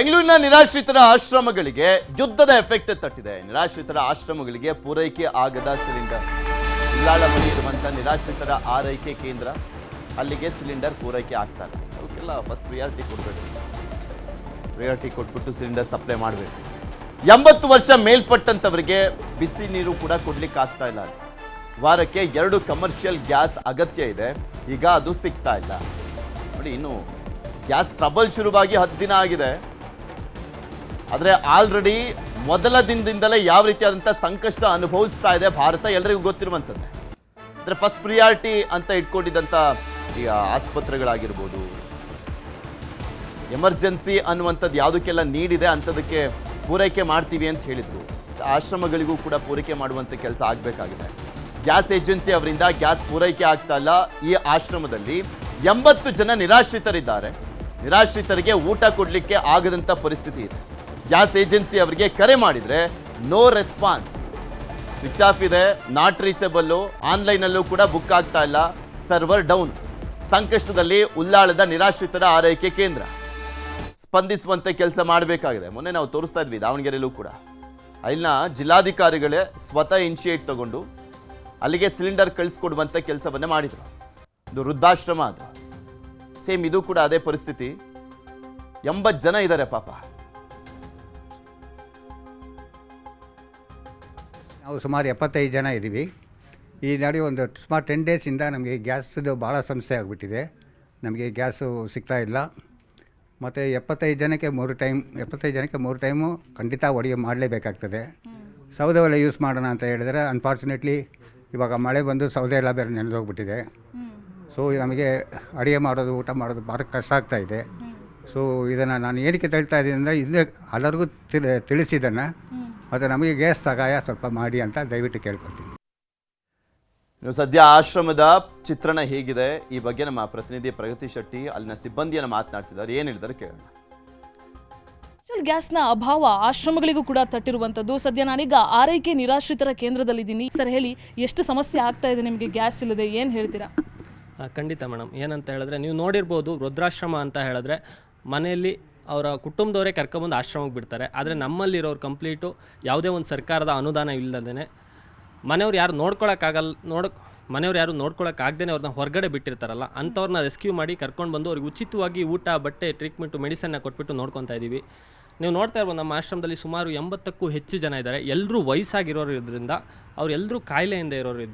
ಬೆಂಗಳೂರಿನ ನಿರಾಶ್ರಿತರ ಆಶ್ರಮಗಳಿಗೆ ಯುದ್ಧದ ಎಫೆಕ್ಟ್ ತಟ್ಟಿದೆ. ನಿರಾಶ್ರಿತರ ಆಶ್ರಮಗಳಿಗೆ ಪೂರೈಕೆ ಆಗದ ಸಿಲಿಂಡರ್. ಉಳ್ಳಾಳ ಬಳಿ ಇರುವಂತಹ ನಿರಾಶ್ರಿತರ ಆರೈಕೆ ಕೇಂದ್ರ, ಅಲ್ಲಿಗೆ ಸಿಲಿಂಡರ್ ಪೂರೈಕೆ ಆಗ್ತಾ ಇಲ್ಲ. ಅವಕ್ಕೆಲ್ಲ ಫಸ್ಟ್ ಪ್ರಿಯಾರಿಟಿ ಕೊಡಬೇಕು. ಪ್ರಿಯಾರಿಟಿ ಕೊಟ್ಬಿಟ್ಟು ಸಿಲಿಂಡರ್ ಸಪ್ಲೈ ಮಾಡಬೇಕು. 80 ವರ್ಷ ಮೇಲ್ಪಟ್ಟಂತವರಿಗೆ ಬಿಸಿ ನೀರು ಕೂಡ ಕೊಡ್ಲಿಕ್ಕೆ ಆಗ್ತಾ ಇಲ್ಲ. ವಾರಕ್ಕೆ 2 ಕಮರ್ಷಿಯಲ್ ಗ್ಯಾಸ್ ಅಗತ್ಯ ಇದೆ, ಈಗ ಅದು ಸಿಗ್ತಾ ಇಲ್ಲ. ನೋಡಿ, ಇನ್ನು ಗ್ಯಾಸ್ ಟ್ರಬಲ್ ಶುರುವಾಗಿ 10 ದಿನ ಆಗಿದೆ. ಆದರೆ ಆಲ್ರೆಡಿ ಮೊದಲ ದಿನದಿಂದಲೇ ಯಾವ ರೀತಿಯಾದಂಥ ಸಂಕಷ್ಟ ಅನುಭವಿಸ್ತಾ ಇದೆ ಭಾರತ ಎಲ್ಲರಿಗೂ ಗೊತ್ತಿರುವಂಥದ್ದೇ. ಅಂದರೆ ಫಸ್ಟ್ ಪ್ರಿಯಾರಿಟಿ ಅಂತ ಇಟ್ಕೊಂಡಿದ್ದಂಥ ಈಗ ಆಸ್ಪತ್ರೆಗಳಾಗಿರ್ಬೋದು, ಎಮರ್ಜೆನ್ಸಿ ಅನ್ನುವಂಥದ್ದು ಯಾವುದಕ್ಕೆಲ್ಲ ನೀಡಿದೆ ಅಂಥದಕ್ಕೆ ಪೂರೈಕೆ ಮಾಡ್ತೀವಿ ಅಂತ ಹೇಳಿದರು. ಆಶ್ರಮಗಳಿಗೂ ಕೂಡ ಪೂರೈಕೆ ಮಾಡುವಂಥ ಕೆಲಸ ಆಗಬೇಕಾಗಿದೆ. ಗ್ಯಾಸ್ ಏಜೆನ್ಸಿ ಅವರಿಂದ ಗ್ಯಾಸ್ ಪೂರೈಕೆ ಆಗ್ತಾ ಇಲ್ಲ. ಈ ಆಶ್ರಮದಲ್ಲಿ 80 ಜನ ನಿರಾಶ್ರಿತರಿದ್ದಾರೆ. ನಿರಾಶ್ರಿತರಿಗೆ ಊಟ ಕೊಡಲಿಕ್ಕೆ ಆಗದಂಥ ಪರಿಸ್ಥಿತಿ ಇದೆ. ಗ್ಯಾಸ್ ಏಜೆನ್ಸಿ ಅವರಿಗೆ ಕರೆ ಮಾಡಿದರೆ ನೋ ರೆಸ್ಪಾನ್ಸ್, ಸ್ವಿಚ್ ಆಫ್ ಇದೆ, ನಾಟ್ ರೀಚಬಲ್ಲು, ಆನ್ಲೈನಲ್ಲೂ ಕೂಡ ಬುಕ್ ಆಗ್ತಾ ಇಲ್ಲ, ಸರ್ವರ್ ಡೌನ್. ಸಂಕಷ್ಟದಲ್ಲಿ ಉಳ್ಳಾಳದ ನಿರಾಶ್ರಿತರ ಆರೈಕೆ ಕೇಂದ್ರ ಸ್ಪಂದಿಸುವಂತೆ ಕೆಲಸ ಮಾಡಬೇಕಾಗಿದೆ. ಮೊನ್ನೆ ನಾವು ತೋರಿಸ್ತಾ ಇದ್ವಿ ದಾವಣಗೆರೆಯಲ್ಲೂ ಕೂಡ. ಅಲ್ಲಿನ ಜಿಲ್ಲಾಧಿಕಾರಿಗಳೇ ಸ್ವತಃ ಇನಿಷಿಯೇಟ್ ತಗೊಂಡು ಅಲ್ಲಿಗೆ ಸಿಲಿಂಡರ್ ಕಳಿಸ್ಕೊಡುವಂಥ ಕೆಲಸವನ್ನೇ ಮಾಡಿದರು. ಇದು ವೃದ್ಧಾಶ್ರಮ ಅದು. ಸೇಮ್ ಇದು ಕೂಡ ಅದೇ ಪರಿಸ್ಥಿತಿ. 80 ಜನ ಇದ್ದಾರೆ ಪಾಪ. ನಾವು ಸುಮಾರು 75 ಜನ ಇದ್ದೀವಿ. ಈ ನಡುವೆ ಒಂದು ಸುಮಾರು 10 ಡೇಸಿಂದ ನಮಗೆ ಗ್ಯಾಸ್ದು ಭಾಳ ಸಮಸ್ಯೆ ಆಗಿಬಿಟ್ಟಿದೆ. ನಮಗೆ ಗ್ಯಾಸು ಸಿಗ್ತಾ ಇಲ್ಲ. ಮತ್ತು 75 ಜನಕ್ಕೆ 3 ಟೈಮು ಖಂಡಿತ ಅಡುಗೆ ಮಾಡಲೇಬೇಕಾಗ್ತದೆ. ಸೌದೆ ಒಲೆ ಯೂಸ್ ಮಾಡೋಣ ಅಂತ ಹೇಳಿದರೆ ಅನ್ಫಾರ್ಚುನೇಟ್ಲಿ ಇವಾಗ ಮಳೆ ಬಂದು ಸೌದೆ ಎಲ್ಲ ಬೇರೆ ನೆನೆದೋಗ್ಬಿಟ್ಟಿದೆ. ಸೊ ನಮಗೆ ಅಡುಗೆ ಮಾಡೋದು, ಊಟ ಮಾಡೋದು ಭಾಳ ಕಷ್ಟ ಆಗ್ತಾಯಿದೆ. ಸೊ ಇದನ್ನು ನಾನು ಏನಕ್ಕೆ ಹೇಳ್ತಾ ಇದ್ದೀನಿ ಅಂದರೆ, ಇದು ಎಲ್ಲರಿಗೂ ತಿಳಿಸಿದ್ದನ್ನು, ಮತ್ತು ನಮಗೆ ಗ್ಯಾಸ್ ಸಹಾಯ ಸ್ವಲ್ಪ ಮಾಡಿ ಅಂತ ದಯವಿಟ್ಟು ಕೇಳ್ಕೊಳ್ತೀನಿ. ಇನ್ನು ಸದ್ಯ ಆಶ್ರಮದ ಚಿತ್ರಣ ಹೇಗಿದೆ ಈ ಬಗ್ಗೆ ನಮ್ಮ ಪ್ರತಿನಿಧಿ ಪ್ರಗತಿ ಶೆಟ್ಟಿ ಅಲ್ಲಿನ ಸಿಬ್ಬಂದಿಯನ್ನು ಮಾತನಾಡಿಸಿದ್ದಾರೆ. ಏನು ಹೇಳಿದ್ದಾರೆ ಕೇಳೋಣ. ಗ್ಯಾಸ್ನ ಅಭಾವ ಆಶ್ರಮಗಳಿಗೂ ಕೂಡ ತಟ್ಟಿರುವಂಥದ್ದು. ಸದ್ಯ ನಾನೀಗ ಆರೈಕೆ ನಿರಾಶ್ರಿತರ ಕೇಂದ್ರದಲ್ಲಿದ್ದೀನಿ. ಸರ್ ಹೇಳಿ, ಎಷ್ಟು ಸಮಸ್ಯೆ ಆಗ್ತಾ ಇದೆ ನಿಮಗೆ ಗ್ಯಾಸ್ ಇಲ್ಲದೆ, ಏನು ಹೇಳ್ತೀರಾ? ಖಂಡಿತ ಮೇಡಮ್. ಏನಂತ ಹೇಳಿದ್ರೆ, ನೀವು ನೋಡಿರ್ಬೋದು, ವೃದ್ಧಾಶ್ರಮ ಅಂತ ಹೇಳಿದ್ರೆ ಮನೆಯಲ್ಲಿ ಅವರ ಕುಟುಂಬದವರೇ ಕರ್ಕೊಂಬಂದು ಆಶ್ರಮಕ್ಕೆ ಬಿಡ್ತಾರೆ. ಆದರೆ ನಮ್ಮಲ್ಲಿರೋರು ಕಂಪ್ಲೀಟು ಯಾವುದೇ ಒಂದು ಸರ್ಕಾರದ ಅನುದಾನ ಇಲ್ಲದೇ ಮನೆಯವ್ರು ಯಾರು ಮನೆಯವ್ರು ಯಾರು ನೋಡ್ಕೊಳ್ಳೋಕ್ಕಾಗ್ದೇ ಅವ್ರನ್ನ ಹೊರಗಡೆ ಬಿಟ್ಟಿರ್ತಾರಲ್ಲ, ಅಂಥವ್ರನ್ನ ರೆಸ್ಕ್ಯೂ ಮಾಡಿ ಕರ್ಕೊಂಡು ಬಂದು ಅವ್ರಿಗೆ ಉಚಿತವಾಗಿ ಊಟ, ಬಟ್ಟೆ, ಟ್ರೀಟ್ಮೆಂಟು, ಮೆಡಿಸನ್ನ ಕೊಟ್ಬಿಟ್ಟು ನೋಡ್ಕೊತಾ ಇದ್ದೀವಿ. ನೀವು ನೋಡ್ತಾ ಇರ್ಬೋದು, ನಮ್ಮ ಆಶ್ರಮದಲ್ಲಿ ಸುಮಾರು 80ಕ್ಕೂ ಹೆಚ್ಚು ಜನ ಇದ್ದಾರೆ. ಎಲ್ಲರೂ ವಯಸ್ಸಾಗಿರೋರು ಇರೋದ್ರಿಂದ ಅವರೆಲ್ಲರೂ ಕಾಯಿಲೆಯಿಂದ ಇರೋರು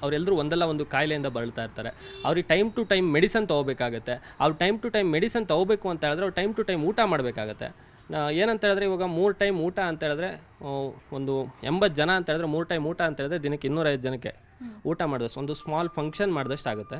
ಅವರೆಲ್ಲರೂ ಒಂದಲ್ಲ ಒಂದು ಕಾಯಿಲೆಯಿಂದ ಬಳಲ್ತಾ ಇರ್ತಾರೆ. ಅವ್ರಿಗೆ ಟೈಮ್ ಟು ಟೈಮ್ ಮೆಡಿಸನ್ ತೊಗೋಬೇಕಾಗತ್ತೆ. ಅವ್ರು ಟೈಮ್ ಟು ಟೈಮ್ ಮೆಡಿಸನ್ ತೊಗೋಬೇಕು ಅಂತ ಹೇಳಿದ್ರೆ ಅವ್ರು ಟೈಮ್ ಟು ಟೈಮ್ ಊಟ ಮಾಡಬೇಕಾಗತ್ತೆ. ಏನಂತ ಹೇಳಿದ್ರೆ, ಇವಾಗ 3 ಟೈಮ್ ಊಟ ಅಂತ ಹೇಳಿದ್ರೆ, ಒಂದು 80 ಜನ ಅಂತ ಹೇಳಿದ್ರೆ 3 ಟೈಮ್ ಊಟ ಅಂತ ಹೇಳಿದ್ರೆ ದಿನಕ್ಕೆ 250 ಜನಕ್ಕೆ ಊಟ ಮಾಡಿದಷ್ಟು, ಒಂದು ಸ್ಮಾಲ್ ಫಂಕ್ಷನ್ ಮಾಡಿದಷ್ಟು ಆಗುತ್ತೆ.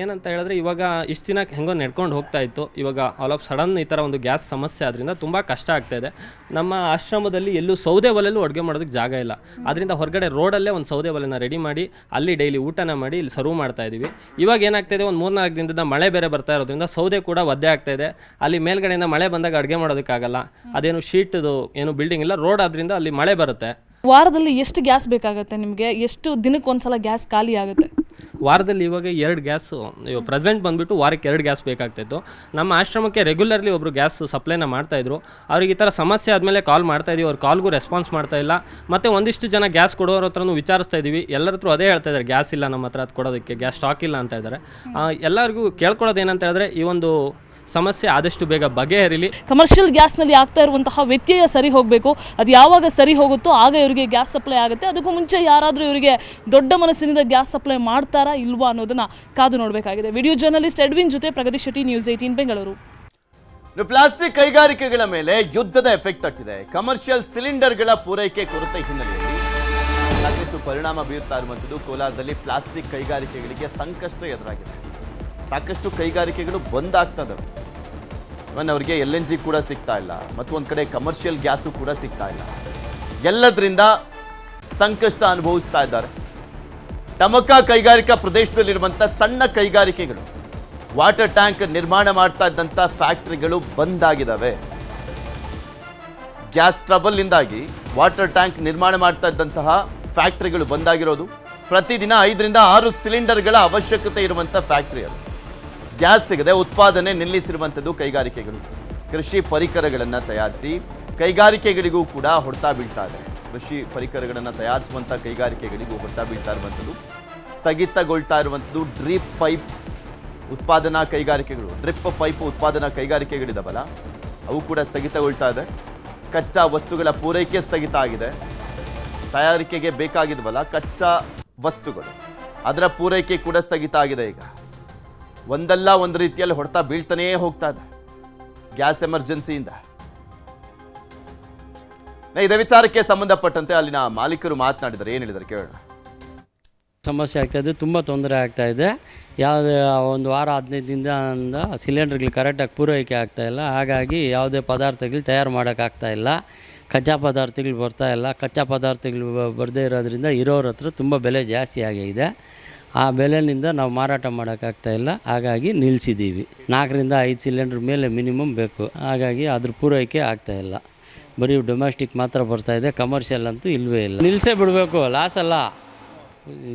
ಏನಂತ ಹೇಳಿದ್ರೆ, ಇವಾಗ ಇಷ್ಟು ದಿನ ಹೆಂಗೋ ನಡ್ಕೊಂಡು ಹೋಗ್ತಾ ಇತ್ತು. ಇವಾಗ ಆಲ್ ಆಫ್ ಸಡನ್ ಈ ಥರ ಒಂದು ಗ್ಯಾಸ್ ಸಮಸ್ಯೆ ಆದ್ದರಿಂದ ತುಂಬ ಕಷ್ಟ ಆಗ್ತಾಯಿದೆ. ನಮ್ಮ ಆಶ್ರಮದಲ್ಲಿ ಎಲ್ಲೂ ಸೌದೆ ಒಲೆಯಲ್ಲೂ ಅಡುಗೆ ಮಾಡೋದಕ್ಕೆ ಜಾಗ ಇಲ್ಲ. ಅದರಿಂದ ಹೊರಗಡೆ ರೋಡಲ್ಲೇ ಒಂದು ಸೌದೆ ಒಲೆನ ರೆಡಿ ಮಾಡಿ ಅಲ್ಲಿ ಡೈಲಿ ಊಟನ ಮಾಡಿ ಇಲ್ಲಿ ಸರ್ವ್ ಮಾಡ್ತಾ ಇದ್ದೀವಿ. ಇವಾಗ ಏನಾಗ್ತಾಯಿದೆ, ಒಂದು 3-4 ದಿನದಿಂದ ಮಳೆ ಬೇರೆ ಬರ್ತಾ ಇರೋದ್ರಿಂದ ಸೌದೆ ಕೂಡ ಒದ್ದೆ ಆಗ್ತಾಯಿದೆ. ಅಲ್ಲಿ ಮೇಲ್ಗಡೆಯಿಂದ ಮಳೆ ಬಂದಾಗ ಅಡುಗೆ ಮಾಡೋದಕ್ಕಾಗಲ್ಲ. ಅದೇನು ಶೀಟ್ದು ಏನು ಬಿಲ್ಡಿಂಗ್ ಇಲ್ಲ, ರೋಡ್ ಆದ್ದರಿಂದ ಅಲ್ಲಿ ಮಳೆ ಬರುತ್ತೆ. ವಾರದಲ್ಲಿ ಎಷ್ಟು ಗ್ಯಾಸ್ ಬೇಕಾಗುತ್ತೆ ನಿಮಗೆ? ಎಷ್ಟು ದಿನಕ್ಕೆ ಒಂದ್ಸಲ ಗ್ಯಾಸ್ ಖಾಲಿ ಆಗುತ್ತೆ? ವಾರದಲ್ಲಿ ಇವಾಗ 2 ಗ್ಯಾಸು ಪ್ರೆಸೆಂಟ್ ಬಂದುಬಿಟ್ಟು ವಾರಕ್ಕೆ 2 ಗ್ಯಾಸ್ ಬೇಕಾಗ್ತಾಯಿತ್ತು. ನಮ್ಮ ಆಶ್ರಮಕ್ಕೆ ರೆಗ್ಯುಲರ್ಲಿ ಒಬ್ಬರು ಗ್ಯಾಸ್ ಸಪ್ಲೈನ ಮಾಡ್ತಾಯಿದ್ರು. ಅವ್ರಿಗೆ ಈ ಥರ ಸಮಸ್ಯೆ ಆದಮೇಲೆ ಕಾಲ್ ಮಾಡ್ತಾಯಿದ್ದೀವಿ. ಅವ್ರ ಕಾಲ್ಗೂ ರೆಸ್ಪಾನ್ಸ್ ಮಾಡ್ತಾ ಇಲ್ಲ. ಮತ್ತು ಒಂದಿಷ್ಟು ಜನ ಗ್ಯಾಸ್ ಕೊಡೋರ ಹತ್ರನೂ ವಿಚಾರಿಸ್ತಾ ಇದ್ದೀವಿ. ಎಲ್ಲರ ಹತ್ರ ಅದೇ ಹೇಳ್ತಾ ಇದ್ದಾರೆ, ಗ್ಯಾಸ್ ಇಲ್ಲ ನಮ್ಮ ಹತ್ರ, ಅದು ಕೊಡೋದಕ್ಕೆ ಗ್ಯಾಸ್ ಸ್ಟಾಕ್ ಇಲ್ಲ ಅಂತ ಇದ್ದಾರೆ. ಎಲ್ಲರಿಗೂ ಕೇಳ್ಕೊಳ್ಳೋದು ಏನಂತ ಹೇಳಿದ್ರೆ, ಈ ಒಂದು ಸಮಸ್ಯೆ ಆದಷ್ಟು ಬೇಗ ಬಗೆಹರಿಲಿ. ಕಮರ್ಷಿಯಲ್ ಗ್ಯಾಸ್ನಲ್ಲಿ ಆಗ್ತಾ ಇರುವಂತಹ ವ್ಯತ್ಯಯ ಸರಿ ಹೋಗಬೇಕು. ಅದು ಯಾವಾಗ ಸರಿ ಹೋಗುತ್ತೋ ಆಗ ಇವರಿಗೆ ಗ್ಯಾಸ್ ಸಪ್ಲೈ ಆಗುತ್ತೆ. ಅದಕ್ಕೂ ಮುಂಚೆ ಯಾರಾದರೂ ಇವರಿಗೆ ದೊಡ್ಡ ಮನಸ್ಸಿನಿಂದ ಗ್ಯಾಸ್ ಸಪ್ಲೈ ಮಾಡ್ತಾರಾ ಇಲ್ವಾ ಅನ್ನೋದನ್ನ ಕಾದು ನೋಡಬೇಕಾಗಿದೆ. ವಿಡಿಯೋ ಜರ್ನಲಿಸ್ಟ್ ಎಡ್ವಿನ್ ಜೊತೆ ಪ್ರಗತಿ ಶೆಟ್ಟಿ, ನ್ಯೂಸ್ 18 ಬೆಂಗಳೂರು. ಪ್ಲಾಸ್ಟಿಕ್ ಕೈಗಾರಿಕೆಗಳ ಮೇಲೆ ಯುದ್ಧದ ಎಫೆಕ್ಟ್ ಆಗ್ತಿದೆ. ಕಮರ್ಷಿಯಲ್ ಸಿಲಿಂಡರ್ಗಳ ಪೂರೈಕೆ ಕೊರತೆ ಹಿನ್ನೆಲೆಯಲ್ಲಿ ಸಾಕಷ್ಟು ಪರಿಣಾಮ ಬೀರ್ತಾ ಇರುವಂಥದ್ದು. ಕೋಲಾರದಲ್ಲಿ ಪ್ಲಾಸ್ಟಿಕ್ ಕೈಗಾರಿಕೆಗಳಿಗೆ ಸಂಕಷ್ಟ ಎದುರಾಗಿದೆ. ಸಾಕಷ್ಟು ಕೈಗಾರಿಕೆಗಳು ಬಂದ್ ಆಗ್ತದವೆ. ಇವನ್ ಅವರಿಗೆ LNG ಕೂಡ ಸಿಗ್ತಾ ಇಲ್ಲ, ಮತ್ತು ಒಂದು ಕಡೆ ಕಮರ್ಷಿಯಲ್ ಗ್ಯಾಸು ಕೂಡ ಸಿಗ್ತಾ ಇಲ್ಲ. ಎಲ್ಲದರಿಂದ ಸಂಕಷ್ಟ ಅನುಭವಿಸ್ತಾ ಇದ್ದಾರೆ. ಟಮಕ ಕೈಗಾರಿಕಾ ಪ್ರದೇಶದಲ್ಲಿರುವಂಥ ಸಣ್ಣ ಕೈಗಾರಿಕೆಗಳು, ವಾಟರ್ ಟ್ಯಾಂಕ್ ನಿರ್ಮಾಣ ಮಾಡ್ತಾ ಇದ್ದಂಥ ಫ್ಯಾಕ್ಟರಿಗಳು ಬಂದ್ ಆಗಿದ್ದಾವೆ. ಗ್ಯಾಸ್ ಟ್ರಬಲ್ನಿಂದಾಗಿ ವಾಟರ್ ಟ್ಯಾಂಕ್ ನಿರ್ಮಾಣ ಮಾಡ್ತಾ ಇದ್ದಂತಹ ಫ್ಯಾಕ್ಟರಿಗಳು ಬಂದಾಗಿರೋದು. ಪ್ರತಿದಿನ 5ರಿಂದ 6 ಸಿಲಿಂಡರ್ಗಳ ಅವಶ್ಯಕತೆ ಇರುವಂಥ ಫ್ಯಾಕ್ಟರಿ ಅದು. ಗ್ಯಾಸ್ ಸಿಗದೆ ಉತ್ಪಾದನೆ ನಿಲ್ಲಿಸಿರುವಂಥದ್ದು ಕೈಗಾರಿಕೆಗಳು. ಕೃಷಿ ಪರಿಕರಗಳನ್ನು ತಯಾರಿಸಿ ಕೈಗಾರಿಕೆಗಳಿಗೂ ಕೂಡ ಹೊಡೆತ ಬೀಳ್ತಾ ಇದೆ. ಕೃಷಿ ಪರಿಕರಗಳನ್ನು ತಯಾರಿಸುವಂಥ ಕೈಗಾರಿಕೆಗಳಿಗೂ ಹೊಡೆತ ಬೀಳ್ತಾ ಇರುವಂಥದ್ದು, ಸ್ಥಗಿತಗೊಳ್ತಾ ಇರುವಂಥದ್ದು ಡ್ರಿಪ್ ಪೈಪ್ ಉತ್ಪಾದನಾ ಕೈಗಾರಿಕೆಗಳು. ಡ್ರಿಪ್ ಪೈಪ್ ಉತ್ಪಾದನಾ ಕೈಗಾರಿಕೆಗಳಿದಾವಲ್ಲ, ಅವು ಕೂಡ ಸ್ಥಗಿತಗೊಳ್ತಾ ಇದೆ. ಕಚ್ಚಾ ವಸ್ತುಗಳ ಪೂರೈಕೆ ಸ್ಥಗಿತ ಆಗಿದೆ. ತಯಾರಿಕೆಗೆ ಬೇಕಾಗಿದ್ವಲ್ಲ ಕಚ್ಚಾ ವಸ್ತುಗಳು, ಅದರ ಪೂರೈಕೆ ಕೂಡ ಸ್ಥಗಿತ ಆಗಿದೆ. ಈಗ ಒಂದಲ್ಲ ಒಂದು ರೀತಿಯಲ್ಲಿ ಹೊಡೆತ ಬೀಳ್ತಾನೇ ಹೋಗ್ತಾ ಇದೆ ಗ್ಯಾಸ್ ಎಮರ್ಜೆನ್ಸಿಯಿಂದ. ಇದೇ ವಿಚಾರಕ್ಕೆ ಸಂಬಂಧಪಟ್ಟಂತೆ ಅಲ್ಲಿನ ಮಾಲೀಕರು ಮಾತನಾಡಿದ್ದಾರೆ. ಏನು ಹೇಳಿದ್ದಾರೆ ಕೇಳೋಣ. ಸಮಸ್ಯೆ ಆಗ್ತಾಯಿದೆ, ತುಂಬ ತೊಂದರೆ ಆಗ್ತಾಯಿದೆ. ಯಾವುದೇ ಒಂದು ವಾರ 15 ದಿನದಿಂದ ಸಿಲಿಂಡರ್ಗಳು ಕರೆಕ್ಟಾಗಿ ಪೂರೈಕೆ ಆಗ್ತಾಯಿಲ್ಲ. ಹಾಗಾಗಿ ಯಾವುದೇ ಪದಾರ್ಥಗಳು ತಯಾರು ಮಾಡೋಕ್ಕಾಗ್ತಾಯಿಲ್ಲ. ಕಚ್ಚಾ ಪದಾರ್ಥಗಳು ಬರ್ತಾಯಿಲ್ಲ. ಕಚ್ಚಾ ಪದಾರ್ಥಗಳು ಬರದೇ ಇರೋದ್ರಿಂದ ಇರೋರ ಹತ್ರ ತುಂಬ ಬೆಲೆ ಜಾಸ್ತಿ ಆಗಿದೆ. ಆ ಬೆಲೆಯಿಂದ ನಾವು ಮಾರಾಟ ಮಾಡೋಕ್ಕಾಗ್ತಾಯಿಲ್ಲ. ಹಾಗಾಗಿ ನಿಲ್ಲಿಸಿದ್ದೀವಿ. 4ರಿಂದ 5 ಸಿಲಿಂಡ್ರ್ ಮೇಲೆ ಮಿನಿಮಮ್ ಬೇಕು. ಹಾಗಾಗಿ ಅದ್ರ ಪೂರೈಕೆ ಆಗ್ತಾಯಿಲ್ಲ. ಬರೀ ಡೊಮೆಸ್ಟಿಕ್ ಮಾತ್ರ ಬರ್ತಾಯಿದೆ, ಕಮರ್ಷಿಯಲ್ ಅಂತೂ ಇಲ್ಲವೇ ಇಲ್ಲ. ನಿಲ್ಲಿಸೇ ಬಿಡಬೇಕು, ಲಾಸ್ ಅಲ್ಲ.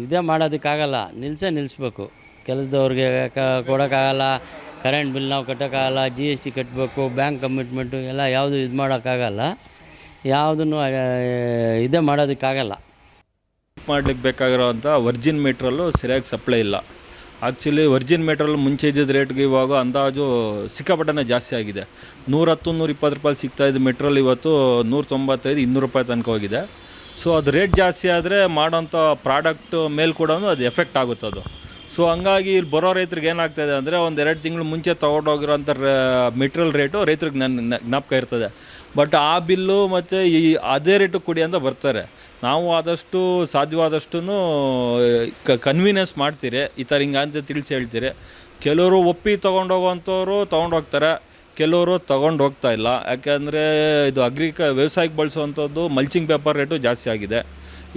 ಇದೇ ಮಾಡೋದಕ್ಕಾಗಲ್ಲ, ನಿಲ್ಲಿಸ್ಬೇಕು. ಕೆಲಸದವ್ರಿಗೆ ಕೊಡೋಕ್ಕಾಗಲ್ಲ, ಕರೆಂಟ್ ಬಿಲ್ ನಾವು ಕಟ್ಟೋಕ್ಕಾಗಲ್ಲ, GST ಕಟ್ಟಬೇಕು, ಬ್ಯಾಂಕ್ ಕಮಿಟ್ಮೆಂಟು ಎಲ್ಲ ಯಾವುದು ಇದು ಮಾಡೋಕ್ಕಾಗಲ್ಲ. ಯಾವುದನ್ನು ಇದೇ ಮಾಡೋದಕ್ಕಾಗಲ್ಲ. ಮಾಡಲಿಕ್ಕೆ ಬೇಕಾಗಿರೋವಂಥ ವರ್ಜಿನ್ ಮೆಟ್ರಲ್ಲು ಸರಿಯಾಗಿ ಸಪ್ಲೈ ಇಲ್ಲ. ಆ್ಯಕ್ಚುಲಿ ವರ್ಜಿನ್ ಮೆಟ್ರಲ್ ಮುಂಚೆ ಇದ್ದಿದ್ದ ರೇಟ್ಗೆ ಇವಾಗ ಅಂದಾಜು ಸಿಕ್ಕಾಪಟ್ಟೆ ಜಾಸ್ತಿ ಆಗಿದೆ. 110-120 ರೂಪಾಯಿ ಸಿಗ್ತಾಯಿದ್ದು ಮೆಟ್ರಲ್ ಇವತ್ತು 195-200 ರೂಪಾಯಿ ತನಕ ಹೋಗಿದೆ. ಸೊ ಅದು ರೇಟ್ ಜಾಸ್ತಿ ಆದರೆ ಮಾಡೋಂಥ ಪ್ರಾಡಕ್ಟ್ ಮೇಲೆ ಕೂಡ ಅದು ಎಫೆಕ್ಟ್ ಆಗುತ್ತೆ ಅದು. ಸೊ ಹಂಗಾಗಿ ಇಲ್ಲಿ ಬರೋ ರೈತರಿಗೆ ಏನಾಗ್ತಾಯಿದೆ ಅಂದರೆ 1-2 ತಿಂಗಳು ಮುಂಚೆ ತೊಗೊಂಡೋಗಿರೋಂಥ ಮೆಟ್ರಿಯಲ್ ರೇಟು ರೈತರಿಗೆ ಜ್ಞಾಪಕ ಇರ್ತದೆ. ಬಟ್ ಆ ಬಿಲ್ಲು ಮತ್ತು ಈ ಅದೇ ರೇಟು ಕೊಡಿ ಅಂತ ಬರ್ತಾರೆ. ನಾವು ಆದಷ್ಟು ಸಾಧ್ಯವಾದಷ್ಟು ಕನ್ವೀನಿಯನ್ಸ್ ಮಾಡ್ತೀರಿ, ಈ ಥರ ಹಿಂಗೆ ಅಂತ ತಿಳಿಸಿ ಹೇಳ್ತೀರಿ. ಕೆಲವರು ಒಪ್ಪಿ ತೊಗೊಂಡೋಗೋವಂಥವ್ರು ತೊಗೊಂಡೋಗ್ತಾರೆ, ಕೆಲವರು ತೊಗೊಂಡು ಹೋಗ್ತಾ ಇಲ್ಲ. ಯಾಕೆಂದರೆ ಇದು ವ್ಯವಸಾಯಕ್ಕೆ ಬಳಸುವಂಥದ್ದು ಮಲ್ಚಿಂಗ್ ಪೇಪರ್ ರೇಟು ಜಾಸ್ತಿ ಆಗಿದೆ.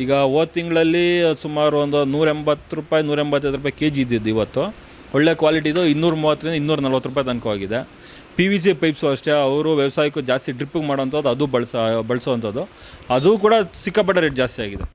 ಈಗ ಹೋದ ತಿಂಗಳಲ್ಲಿ ಸುಮಾರು ಒಂದು 180 ರೂಪಾಯಿ 185 ರೂಪಾಯಿ ಕೆಜಿ ಇದ್ದಿದ್ದು ಇವತ್ತು ಒಳ್ಳೆ ಕ್ವಾಲಿಟಿದು 230-240 ರೂಪಾಯಿ ತನಕ ಆಗಿದೆ. PVC ಪೈಪ್ಸು ಅಷ್ಟೇ, ಅವರು ವ್ಯವಸಾಯಕ್ಕೂ ಜಾಸ್ತಿ ಡ್ರಿಪ್ಪಿಗೆ ಮಾಡೋವಂಥದ್ದು ಅದು ಬಳಸೋವಂಥದ್ದು, ಅದು ಕೂಡ ಸಿಕ್ಕಾಪಟ್ಟೆ ರೇಟ್ ಜಾಸ್ತಿ ಆಗಿದೆ.